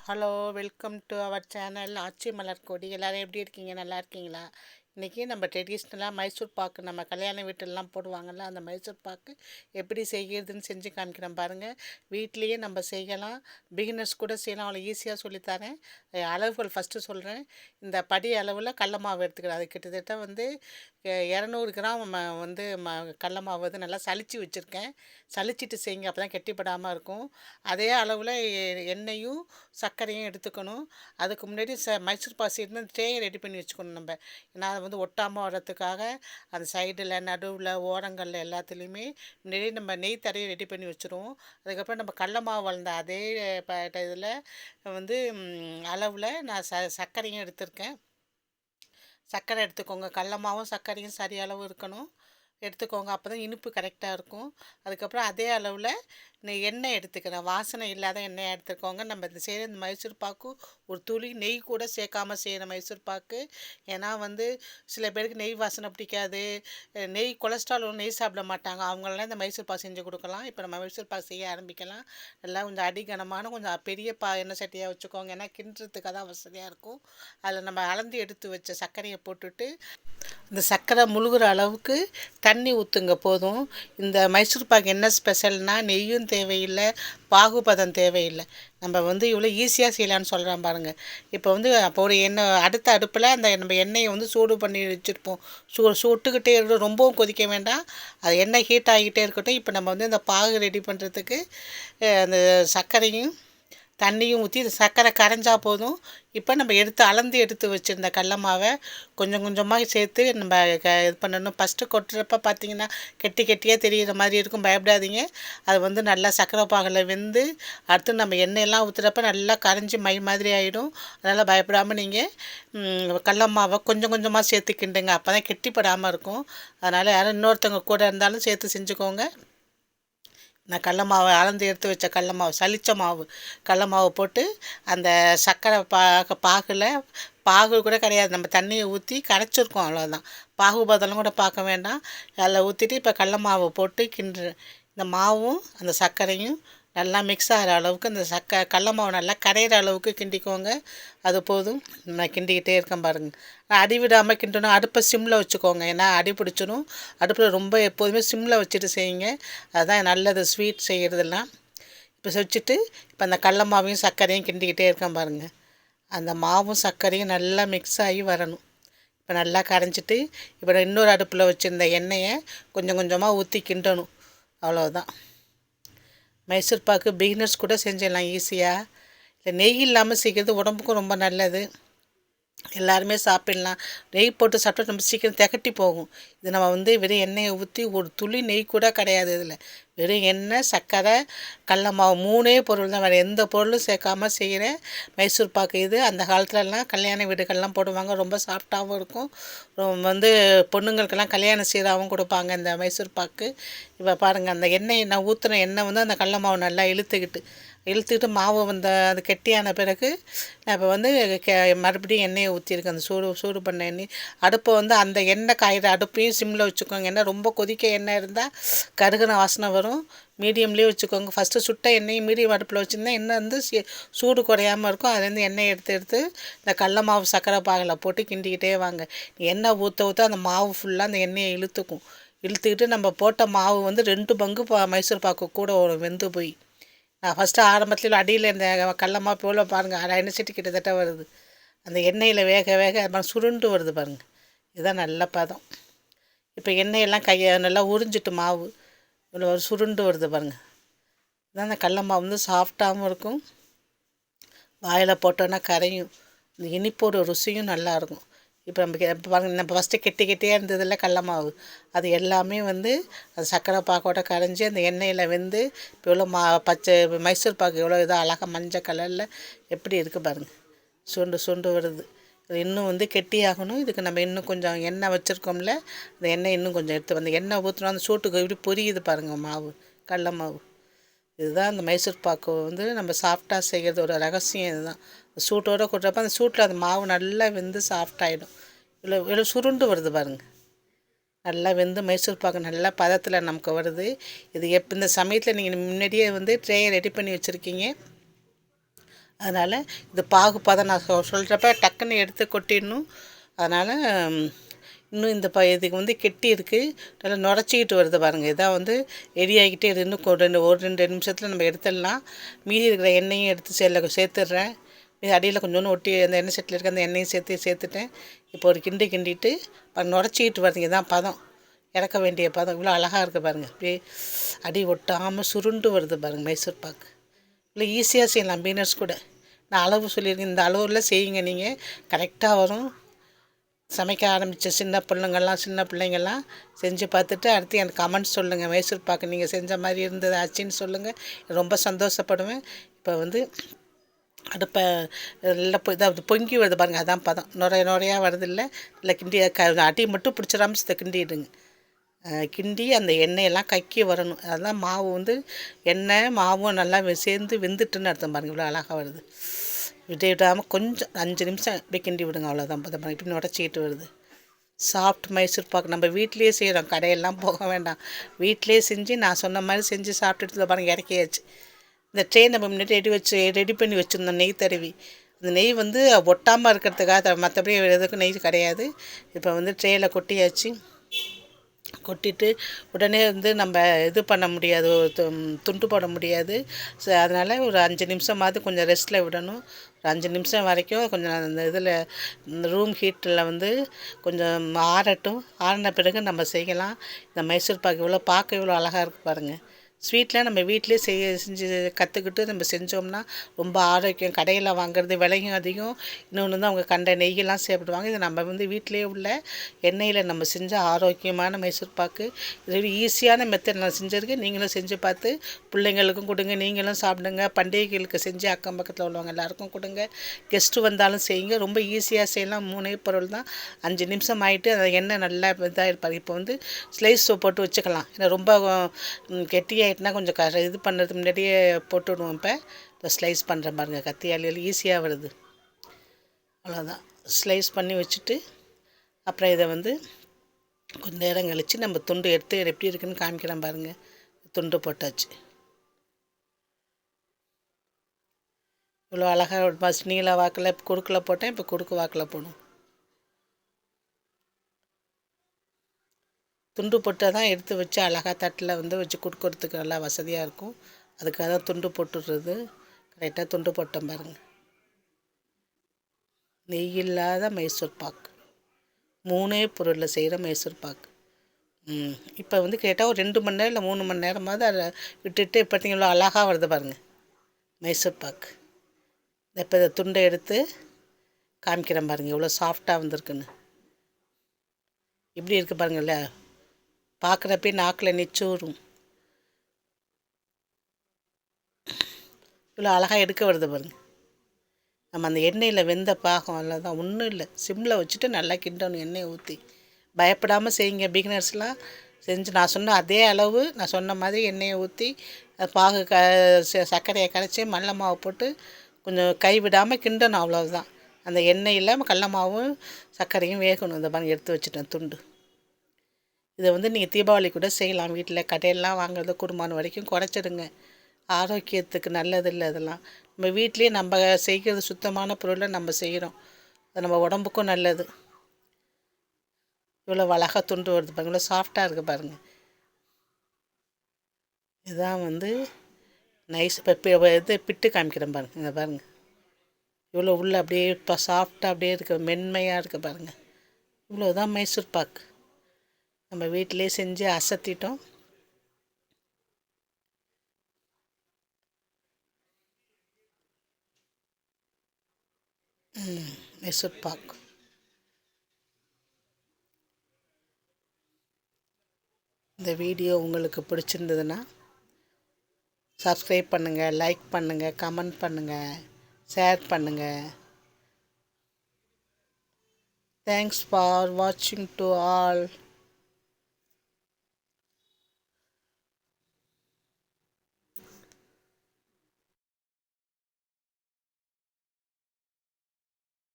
Hello, welcome to our channel Aachi Malar Kodi. எல்லோரும் எப்படி இருக்கீங்க? நல்லா இருக்கீங்களா? இன்றைக்கி நம்ம ட்ரெடிஷ்னலாக மைசூர் பாக்கு நம்ம கல்யாண வீட்டிலலாம் போடுவாங்கள்ல, அந்த மைசூர் பாக்கு எப்படி செய்கிறதுன்னு செஞ்சு காமிக்கிறேன் பாருங்கள். வீட்லேயே நம்ம செய்யலாம், பிகினர்ஸ் கூட செய்யலாம். அவ்வளோ ஈஸியாக சொல்லித்தரேன். அளவுகள் ஃபஸ்ட்டு சொல்கிறேன். இந்த படி அளவில் கடல மாவு எடுத்துக்கிறேன். அது கிட்டத்தட்ட வந்து 200 கிராம் கடல மாவு வந்து நல்லா சலிச்சு வச்சுருக்கேன். சலிச்சிட்டு செய்யுங்க, அப்போ தான் கெட்டிப்படாமல் இருக்கும். அதே அளவில் எண்ணெயும் சர்க்கரையும் எடுத்துக்கணும். அதுக்கு முன்னாடி மைசூர் பாக்கு செய்யணும் ட்ரேயை ரெடி பண்ணி வச்சுக்கணும் நம்ம. ஏன்னா அது வந்து ஒட்டாமல் வர்றதுக்காக அந்த சைடில் நடுவில் ஓரங்களில் எல்லாத்துலேயுமே முன்னாடி நம்ம நெய் தடவி ரெடி பண்ணி வச்சுருவோம். அதுக்கப்புறம் நம்ம கடல மாவு வளர்ந்த அதே இதில் வந்து அளவில் நான் சர்க்கரையும் எடுத்திருக்கேன். சர்க்கரை எடுத்துக்கோங்க. கடல மாவும் சர்க்கரையும் சரி அளவு இருக்கணும், எடுத்துக்கோங்க. அப்போ தான் இனிப்பு கரெக்டாக இருக்கும். அதுக்கப்புறம் அதே அளவில் எண்ணெய் எடுத்துக்கிறேன். வாசனை இல்லாத எண்ணெய் எடுத்துக்கோங்க. நம்ம இந்த செய்கிற இந்த மைசூர் பாக்கு ஒரு துளி நெய் கூட சேர்க்காமல் செய்கிற மைசூர் பாக்கு. ஏன்னா வந்து சில பேருக்கு நெய் வாசனை பிடிக்காது, நெய் கொலஸ்ட்ரால் நெய் சாப்பிட மாட்டாங்க. அவங்களெல்லாம் இந்த மைசூர் பாக்கு செஞ்சு கொடுக்கலாம். இப்போ நம்ம மைசூர் பாக்கு செய்ய ஆரம்பிக்கலாம். நல்லா கொஞ்சம் அடிகனமான கொஞ்சம் பெரிய எண்ணெய் சட்டியாக வச்சுக்கோங்க. ஏன்னா கிண்டுறதுக்காக தான் வசதியாக இருக்கும். அதில் நம்ம அளந்து எடுத்து வச்ச சர்க்கரையை போட்டுட்டு இந்த சர்க்கரை முழுகிற அளவுக்கு தண்ணி ஊற்றுங்க போதும். இந்த மைசூர் பாக்கு என்ன ஸ்பெஷல்னால் நெய்யும் தேவையில்லை, பாகுபதம் தேவையில்லை. நம்ம வந்து இவ்வளோ ஈஸியாக செய்யலான்னு சொல்கிறேன் பாருங்கள். இப்போ வந்து அப்போ ஒரு அடுத்த அடுப்பில் அந்த நம்ம எண்ணெயை வந்து சூடு பண்ணி வச்சுருப்போம். சுட்டுக்கிட்டே இருக்கட்டும், ரொம்பவும் கொதிக்க வேண்டாம். அது எண்ணெய் ஹீட் ஆகிக்கிட்டே இருக்கட்டும். இப்போ நம்ம வந்து இந்த பாகு ரெடி பண்ணுறதுக்கு அந்த சர்க்கரையும் தண்ணியும் ஊற்றி சர்க்கரை கரைஞ்சா போதும். இப்போ நம்ம அளந்து எடுத்து வச்சுருந்த கடல மாவை கொஞ்சம் கொஞ்சமாக சேர்த்து நம்ம இது பண்ணணும். ஃபஸ்ட்டு கொட்டுறப்ப பார்த்திங்கன்னா கெட்டியாக தெரிகிற மாதிரி இருக்கும், பயப்படாதீங்க. அது வந்து நல்லா சர்க்கரை பாகில் வெந்து அடுத்து நம்ம எண்ணெயெல்லாம் ஊற்றுறப்ப நல்லா கரைஞ்சி மை மாதிரி ஆகிடும். அதனால் பயப்படாமல் நீங்கள் கடல மாவை கொஞ்சம் கொஞ்சமாக சேர்த்து கிண்டுங்க. அப்போ தான் கெட்டிப்படாமல் இருக்கும். அதனால் யாரும் இன்னொருத்தவங்க கூட இருந்தாலும் சேர்த்து செஞ்சுக்கோங்க. நான் கடல மாவு அளந்து எடுத்து வச்ச கடல மாவு, சலித்த மாவு கடல மாவு போட்டு அந்த சர்க்கரை பாகு கூட கிடையாது, நம்ம தண்ணியை ஊற்றி கரைச்சிருக்கோம், அவ்வளோதான். பாகுபதெல்லாம் கூட பார்க்க வேண்டாம். அதில் ஊற்றிட்டு இப்போ கடல மாவை போட்டு இந்த மாவும் அந்த சர்க்கரையும் நல்லா மிக்ஸ் ஆகிற அளவுக்கு அந்த கடல மாவு நல்லா கரையிற அளவுக்கு கிண்டிக்கோங்க. அது போதும். நான் கிண்டிக்கிட்டே இருக்கேன் பாருங்கள். அடி விடாமல் கிண்டணும். அடுப்பை சிம்மில் வச்சுக்கோங்க, ஏன்னா அடி பிடிச்சிடும். அடுப்பில் ரொம்ப எப்போதுமே சிம்மில் வச்சுட்டு செய்யுங்க, அதுதான் நல்லது ஸ்வீட் செய்கிறதெல்லாம். இப்போ வச்சுட்டு இப்போ அந்த கடல மாவையும் சர்க்கரையும் கிண்டிக்கிட்டே இருக்கேன் பாருங்கள். அந்த மாவும் சர்க்கரையும் நல்லா மிக்ஸ் ஆகி வரணும். இப்போ நல்லா கரைஞ்சிட்டு இப்போ இன்னொரு அடுப்பில் வச்சுருந்த எண்ணெயை கொஞ்சம் கொஞ்சமாக ஊற்றி கிண்டணும், அவ்வளோதான். மைசூர் பாக்கு பிகினர்ஸ் கூட செஞ்சிடலாம் ஈஸியாக. இல்லை நெய் இல்லாமல் செய்கிறது உடம்புக்கும் ரொம்ப நல்லது, எல்லாருமே சாப்பிட்லாம். நெய் போட்டு சாப்பிட்டா ரொம்ப சீக்கிரம் திகட்டி போகும். இது நம்ம வந்து வெறும் எண்ணெயை ஊற்றி ஒரு துளி நெய் கூட கிடையாது இதில். வெறும் எண்ணெய், சர்க்கரை, கடல மாவு 3 பொருள் தான், வேறு எந்த பொருளும் சேர்க்காம செய்கிற மைசூர் பாக்கு இது. அந்த காலத்துலலாம் கல்யாண வீடுகள்லாம் போடுவாங்க, ரொம்ப சாஃப்டாகவும் இருக்கும். வந்து பொண்ணுங்களுக்கெல்லாம் கல்யாணம் சீராகவும் கொடுப்பாங்க இந்த மைசூர் பாக்கு. இப்போ பாருங்கள், அந்த எண்ணெய் நான் ஊற்றின எண்ணெய் வந்து அந்த கடல மாவு நல்லா இழுத்துக்கிட்டு மாவு அது கெட்டியான பிறகு நான் இப்போ வந்து மறுபடியும் எண்ணெயை ஊற்றிருக்கேன். அந்த சூடு பண்ண எண்ணெய். அடுப்பை வந்து அந்த எண்ணெய் காயிற அடுப்பையும் சிம்மில் வச்சுக்கோங்க. ஏன்னா ரொம்ப கொதிக்க எண்ணெய் இருந்தால் கருகின வாசனை வரும். மீடியம்லேயே வச்சுக்கோங்க. ஃபஸ்ட்டு சுட்ட எண்ணெய் மீடியம் அடுப்பில் வச்சுருந்தா எண்ணெய் வந்து சூடு குறையாமல் இருக்கும். அதுலேருந்து எண்ணெய் எடுத்து இந்த கடல மாவு சர்க்கரை பாகில் போட்டு கிண்டிக்கிட்டே வாங்க. எண்ணெய் ஊற்ற அந்த மாவு ஃபுல்லாக அந்த எண்ணெயை இழுத்துக்கிட்டு நம்ம போட்ட மாவு வந்து 2 பங்கு மைசூர் பாக்கு கூட வெந்து போய். நான் ஃபஸ்ட்டு ஆரம்பத்தில் அடியில் இந்த கடல மாவு போல் பாருங்கள், 1/2 சட்டி கிட்டத்தட்ட வருது. அந்த எண்ணெயில் வேக அது சுருண்டு வருது பாருங்கள். இதுதான் நல்ல பதம். இப்போ எண்ணெயெல்லாம் நல்லா உறிஞ்சிட்டு மாவு இவ்வளோ சுருண்டு வருது பாருங்கள். இதுதான் அந்த கடல மாவு வந்து சாஃப்டாகவும் இருக்கும், வாயில் போட்டோன்னா கரையும். இந்த இனிப்போட ருசியும் நல்லாயிருக்கும். இப்போ பாருங்கள், நம்ம ஃபஸ்ட்டு கெட்டியாக இருந்ததில்ல கடல மாவு, அது எல்லாமே வந்து அது சர்க்கரை பாக்கோட கரைஞ்சி அந்த எண்ணெயில் வெந்து இப்போ எவ்வளோ பச்சை மைசூர் பாக்கு எவ்வளோ இதாக அழகாக மஞ்சள் கலரில் எப்படி இருக்குது பாருங்கள். சுண்டு வருது. அது இன்னும் வந்து கெட்டியாகணும். இதுக்கு நம்ம இன்னும் கொஞ்சம் எண்ணெய் வச்சுருக்கோம்ல, அந்த எண்ணெய் இன்னும் கொஞ்சம் எடுத்து அந்த எண்ணெய் ஊற்றினா அந்த சூட்டுக்கு இப்படி பொரியுது பாருங்கள் மாவு, கடல மாவு. இதுதான் அந்த மைசூர் பாக்கு வந்து நம்ம சாஃப்டாக செய்கிறது ஒரு ரகசியம். இதுதான் சூட்டோடு கொட்டுறப்ப அந்த சூட்டில் அந்த மாவு நல்லா வெந்து சாஃப்டாகிடும். இவ்வளோ சுருண்டு வருது பாருங்கள். நல்லா வெந்து மைசூர் பாக்கு நல்லா பதத்தில் நமக்கு வருது. இது இந்த சமயத்தில் நீங்கள் முன்னாடியே வந்து ட்ரேயை ரெடி பண்ணி வச்சுருக்கீங்க. அதனால் இது பாகுப்பதம் நான் சொல்கிறப்ப டக்குன்னு எடுத்து கொட்டிடணும். அதனால் இன்னும் இந்த இதுக்கு வந்து கெட்டி இருக்குது, நல்லா நுரைச்சிக்கிட்டு வருது பாருங்கள். இதான் வந்து ரெடி ஆகிக்கிட்டே இன்னும் ரெண்டு நிமிஷத்தில் நம்ம எடுத்துடலாம். மீதி இருக்கிற எண்ணெயும் எடுத்து சேர்த்துடுறேன். இது அடியில் கொஞ்சோண்டு ஒட்டி அந்த எண்ணெய் சட்டியில் இருக்க அந்த எண்ணெயும் சேர்த்துட்டேன். இப்போ ஒரு கிண்டிட்டு நுரைச்சிக்கிட்டு வருதுங்க. இதான் பதம், இறக்க வேண்டிய பதம். இவ்வளோ அழகாக இருக்குது பாருங்கள். அப்படியே அடி ஒட்டாமல் சுருண்டு வருது பாருங்கள் மைசூர் பாக்கு. இல்லை ஈஸியாக செய்யலாம் பீனர்ஸ் கூட. நான் அளவு சொல்லியிருக்கேன், இந்த அளவில் செய்யுங்க, நீங்கள் கரெக்டாக வரும். சமைக்க ஆரம்பித்த சின்ன பிள்ளைங்கள்லாம் செஞ்சு பார்த்துட்டு அடுத்து எனக்கு கமெண்ட்ஸ் சொல்லுங்கள். மைசூர் பாக்கு நீங்கள் செஞ்ச மாதிரி இருந்தது ஆச்சுன்னு சொல்லுங்கள், ரொம்ப சந்தோஷப்படுவேன். இப்போ வந்து அடுப்பை நல்லா இதாக பொங்கி வருது பாருங்கள். அதான் பதம், நுரையாக வருது. இல்லை கிண்டி அடி மட்டும் பிடிச்சிடாம இதை கிண்டிடுங்க. கிண்டி அந்த எண்ணெயெல்லாம் கக்கி வரணும். அதெல்லாம் மாவு வந்து எண்ணெய் மாவும் நல்லா சேர்ந்து வெந்துட்டுன்னு அர்த்தம் பாருங்கள். இவ்வளோ அழகாக வருது. விடாமல் கொஞ்சம் 5 நிமிஷம் இப்படி கிண்டி விடுங்க. அவ்வளோதான் பதம். இப்படி நுடைச்சிக்கிட்டு வருது. சாஃப்ட் மைசூர் பாக்கு நம்ம வீட்டிலேயே செய்கிறோம், கடையெல்லாம் போக வேண்டாம். வீட்டிலே செஞ்சு நான் சொன்ன மாதிரி செஞ்சு சாப்பிட்டுட்டு பாருங்கள் இறக்கியாச்சு. இந்த ட்ரே நம்ம முன்னாடி ரெடி பண்ணி வச்சுருந்தோம் நெய் தடவி. அந்த நெய் வந்து ஒட்டாமல் இருக்கிறதுக்காக, மற்றபடி எதுக்கும் நெய் கிடையாது. இப்போ வந்து ட்ரேயில் கொட்டிட்டு உடனே வந்து நம்ம இது பண்ண முடியாது, துண்டு போட முடியாது. ஸோ அதனால் ஒரு 5 நிமிஷமாவது கொஞ்சம் ரெஸ்ட்டில் விடணும். ஒரு 5 நிமிஷம் வரைக்கும் கொஞ்சம் அந்த இதில் ரூம் ஹீட்டில் வந்து கொஞ்சம் ஆறட்டும். ஆறின பிறகு நம்ம செய்யலாம். இந்த மைசூர் பாக்கு பார்க்க இவ்வளோ அழகாக இருக்குது பாருங்கள். ஸ்வீட்லாம் நம்ம வீட்டிலே செஞ்சு கற்றுக்கிட்டு நம்ம செஞ்சோம்னா ரொம்ப ஆரோக்கியம். கடையில் வாங்குறது விலையும் அதிகம். இன்னொன்று வந்து அவங்க கண்ட நெய்யெல்லாம் சாப்பிடுவாங்க. இது நம்ம வந்து வீட்டிலே உள்ள எண்ணெயில் நம்ம செஞ்ச ஆரோக்கியமான மைசூர் பாக்கு. இது ஈஸியான மெத்தட் நான் செஞ்சுருக்கேன். நீங்களும் செஞ்சு பார்த்து பிள்ளைங்களுக்கும் கொடுங்க, நீங்களும் சாப்பிடுங்க. பண்டிகைகளுக்கு செஞ்சு அக்கம் பக்கத்தில் உள்ளவங்க எல்லாேருக்கும் கொடுங்க. கெஸ்ட்டு வந்தாலும் செய்யுங்க. ரொம்ப ஈஸியாக செய்யலாம். 3 பொருள் தான். 5 நிமிஷம் ஆகிட்டு அந்த எண்ணெய் நல்லா இதாக இருப்பாங்க. இப்போ வந்து ஸ்லைஸ் போட்டு வச்சுக்கலாம். ஏன்னா ரொம்ப கெட்டியாக கொஞ்சம் இது பண்ணுறதுக்கு முன்னாடியே போட்டுவிடுவோம். இப்போ ஸ்லைஸ் பண்ணுறேன் பாருங்கள், கத்தியால் ஈஸியாக வருது. அவ்வளோதான். ஸ்லைஸ் பண்ணி வச்சுட்டு அப்புறம் இதை வந்து கொஞ்சம் நேரம் கழித்து நம்ம துண்டு எடுத்து எப்படி இருக்குன்னு காமிக்கிறேன் பாருங்கள். துண்டு போட்டாச்சு. இவ்வளோ அழகாக நீல வாக்கில் குறுக்கில் போட்டேன். இப்போ குறுக்கு வாக்கில் போடணும். துண்டு போட்டால் தான் எடுத்து வச்சு அழகாக தட்டில் வந்து வச்சு கொடுக்கறதுக்கு நல்லா வசதியாக இருக்கும். அதுக்காக தான் துண்டு போட்டுடுறது. கரெக்டாக துண்டு போட்டேன் பாருங்கள். நெய் இல்லாத மைசூர் பாக்கு, 3 பொருளில் செய்கிற மைசூர் பாக்கு. இப்போ வந்து கேட்டால் ஒரு 2 மணி நேரம் இல்லை 3 மணி நேரமாவது அதை விட்டுட்டு பார்த்தீங்களா அழகாக வருது பாருங்கள் மைசூர் பாக்கு. இப்போ இதை துண்டை எடுத்து காமிக்கிறேன் பாருங்கள் எவ்வளோ சாஃப்டாக வந்திருக்குன்னு. இப்படி இருக்குது பாருங்கள்ல, பார்க்குறப்பே நாக்கில் நெச்சூரும். இவ்வளோ அழகாக எடுக்க வருது பாருங்கள். நம்ம அந்த எண்ணெயில் வெந்த பாகம் தான், ஒன்றும் இல்லை. சிம்மில் வச்சுட்டு நல்லா கிண்டணும் எண்ணெயை ஊற்றி. பயப்படாமல் செய்யுங்க பிகினர்ஸ்லாம். செஞ்சு நான் சொன்ன அதே அளவு நான் சொன்ன மாதிரி எண்ணெயை ஊற்றி பாகு சர்க்கரையை கரைச்சி மல்ல மாவு போட்டு கொஞ்சம் கைவிடாமல் கிண்டணும். அவ்வளோதான். அந்த எண்ணெயில் கடல மாவும் சர்க்கரையும் வேகணும். இந்த மாதிரி எடுத்து வச்சுட்டேன் துண்டு. இதை வந்து நீங்கள் தீபாவளி கூட செய்யலாம். வீட்டில் கடையெல்லாம் வாங்குறது குருமான் வரைக்கும் குறைச்சிடுங்க. ஆரோக்கியத்துக்கு நல்லதில்லை அதெல்லாம். நம்ம வீட்லேயே நம்ம செய்கிறது சுத்தமான பொருளை நம்ம செய்கிறோம். அது நம்ம உடம்புக்கும் நல்லது. இவ்வளோ அழகாக துண்டு வருது பாருங்கள், இவ்வளோ சாஃப்டாக இருக்குது பாருங்கள். இதுதான் வந்து நைஸ். இப்போ இது பிட்டு காமிக்கிறேன் பாருங்கள். இங்கே பாருங்கள் இவ்வளோ உள்ள அப்படியே இப்போ சாஃப்டாக அப்படியே இருக்குது, மென்மையாக இருக்குது பாருங்கள். இவ்வளோதான் மைசூர் பாக்கு. நம்ம வீட்டிலே செஞ்சு அசத்திட்டோம். மைசூர் பாக். இந்த வீடியோ உங்களுக்கு பிடிச்சிருந்ததுன்னா சப்ஸ்கிரைப் பண்ணுங்கள், லைக் பண்ணுங்கள், கமெண்ட் பண்ணுங்கள், ஷேர் பண்ணுங்கள். தேங்க்ஸ் ஃபார் வாட்சிங் டு ஆல்.